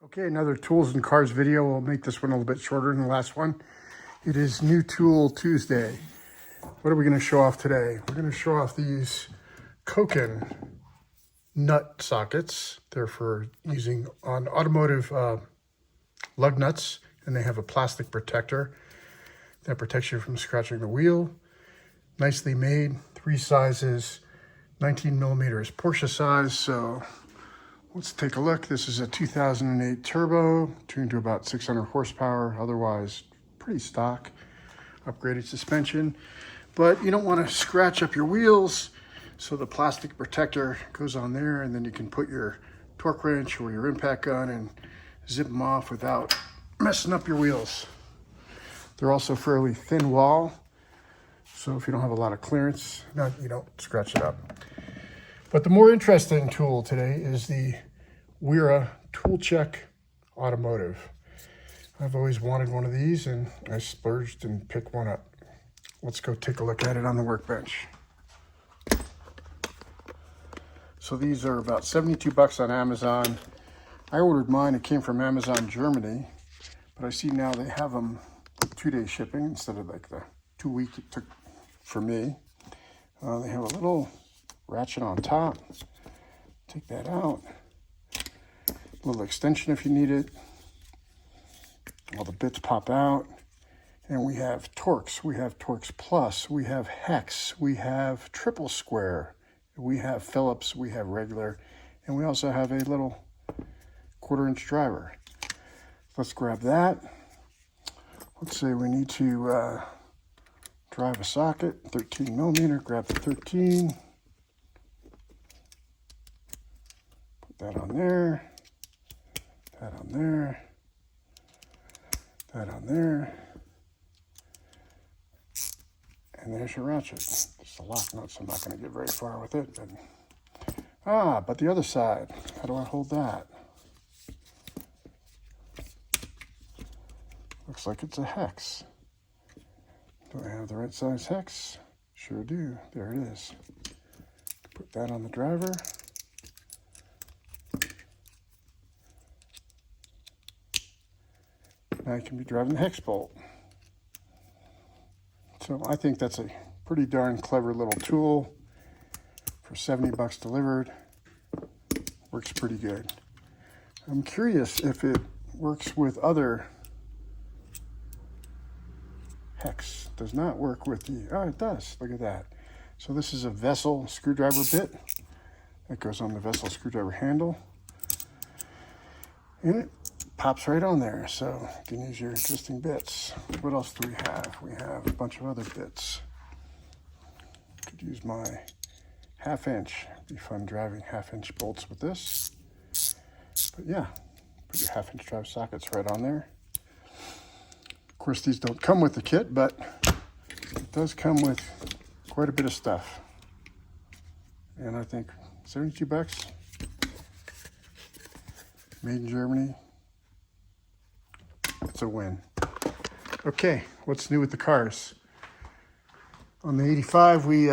Okay, another tools and cars video. We'll make this one a little bit shorter than the last one. It is New Tool Tuesday. What are we going to show off today? We're going to show off these Koken nut sockets. They're for using on automotive lug nuts, and they have a plastic protector that protects you from scratching the wheel. Nicely made, 3 sizes, 19 millimeters Porsche size. So let's take a look. This is a 2008 turbo, tuned to about 600 horsepower, otherwise pretty stock. Upgraded suspension, but you don't want to scratch up your wheels, so the plastic protector goes on there, and then you can put your torque wrench or your impact gun and zip them off without messing up your wheels. They're also fairly thin wall, so if you don't have a lot of clearance, you don't scratch it up. But the more interesting tool today is the Wera Tool-Check Automotive. I've always wanted one of these, and I splurged and picked one up. Let's go take a look at it on the workbench. So these are about 72 bucks on Amazon. I ordered mine. It came from Amazon Germany, but I see now they have them 2-day shipping instead of like the 2 week it took for me. They have a little ratchet on top. Take that out. A little extension if you need it. All the bits pop out. And we have Torx. We have Torx Plus. We have Hex. We have triple square. We have Phillips. We have regular. And we also have a little 1/4-inch driver. Let's grab that. Let's say we need to drive a socket, 13 millimeter. Grab the 13. Put that on there. That on there. That on there. And there's your ratchet. Just a lock nut, so I'm not going to get very far with it. But the other side, how do I hold that? Looks like it's a hex. Do I have the right size hex? Sure do. There it is. Put that on the driver. Now you can be driving the hex bolt. So I think that's a pretty darn clever little tool for 70 bucks delivered. Works pretty good. I'm curious if it works with other hex. Does not work with the, oh, it does. Look at that. So this is a vessel screwdriver bit that goes on the vessel screwdriver handle. And it pops right on there, so you can use your existing bits. What else do we have? We have a bunch of other bits. Could use my 1/2 inch. Be fun driving 1/2 inch bolts with this. But yeah, put your 1/2 inch drive sockets right on there. Of course, these don't come with the kit, but it does come with quite a bit of stuff. And I think 72 bucks, made in Germany. It's a win. Okay, what's new with the cars? On the 85, we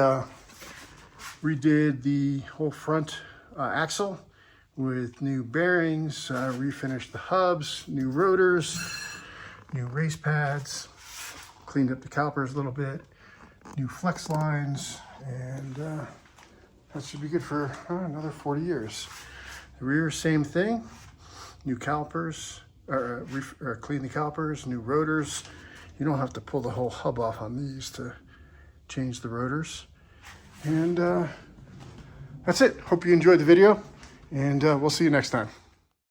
redid the whole front axle with new bearings, refinished the hubs, new rotors, new race pads, cleaned up the calipers a little bit, new flex lines, and that should be good for another 40 years. The rear, same thing, new calipers, clean the calipers, new rotors. You don't have to pull the whole hub off on these to change the rotors. And that's it. Hope you enjoyed the video, and we'll see you next time.